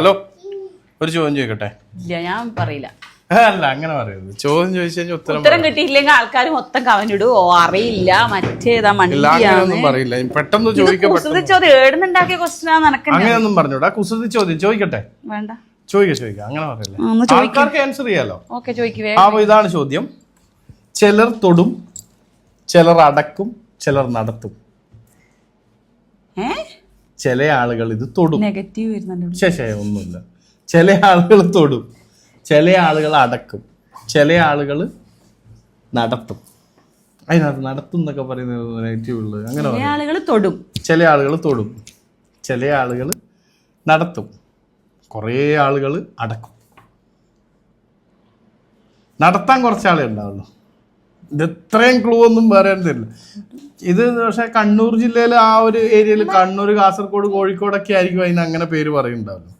Hello, ഒരു ചോദ്യം ചോദിക്കട്ടെ? ഇല്ല, ഞാൻ പറയില്ല. അല്ല, അങ്ങനെ പറയരുത്. ചോദ്യം ചോദിച്ചു കഴിഞ്ഞാൽ ഉത്തരം കിട്ടിയില്ലെങ്കിൽ ആൾക്കാർ മൊത്തം കവനിടൂ. ഓ അറിയില്ല, മറ്റേതാ അങ്ങനെയൊന്നും പറയില്ല. പെട്ടെന്ന് ചോദിക്കപ്പെട്ടു. ചോദ്യം ഏടുന്നുണ്ടാക്കിയ ക്വസ്റ്റ്യൻ അങ്ങനെയൊന്നും പറഞ്ഞൂടാ. കുസൃതി ചോദ്യം ചോദിക്കട്ടെ? വേണ്ട, ചോദിക്കാം. അങ്ങനെ പറയല്ലേ, ആൾക്കാർക്ക് ആൻസർ ചെയ്യാലോ. ഓക്കെ, ചോദിക്കുവേ. അപ്പൊ ഇതാണ് ചോദ്യം. ചിലർ തൊടും, ചിലർ അടക്കും, ചിലർ നടത്തും. ചില ആളുകൾ ഇത് തൊടും. നെഗറ്റീവ് വരുന്നുണ്ട്. ശേ, ഒന്നുമില്ല. ചില ആളുകൾ തൊടും, ചില ആളുകൾ അടക്കും, ചില ആളുകൾ നടത്തും. അതിനകത്ത് നടത്തും എന്നൊക്കെ പറയുന്നത് നെഗറ്റീവ് ഉള്ളത്. അങ്ങനെ ആളുകൾ തൊടും, ചില ആളുകൾ തൊടും, ചില ആളുകൾ നടത്തും, കുറേ ആളുകൾ അടക്കും. നടത്താൻ കുറച്ചാളേ ഉണ്ടാവുള്ളൂ. ഇത് ഇത്രയും ക്ലൂ ഒന്നും പറയാൻ തരില്ല ഇത്. പക്ഷെ കണ്ണൂർ ജില്ലയിലെ ആ ഒരു ഏരിയയിൽ, കണ്ണൂർ, കാസർഗോഡ്, കോഴിക്കോടൊക്കെ ആയിരിക്കും അതിന് അങ്ങനെ പേര് പറയുന്നുണ്ടാവുള്ളൂ.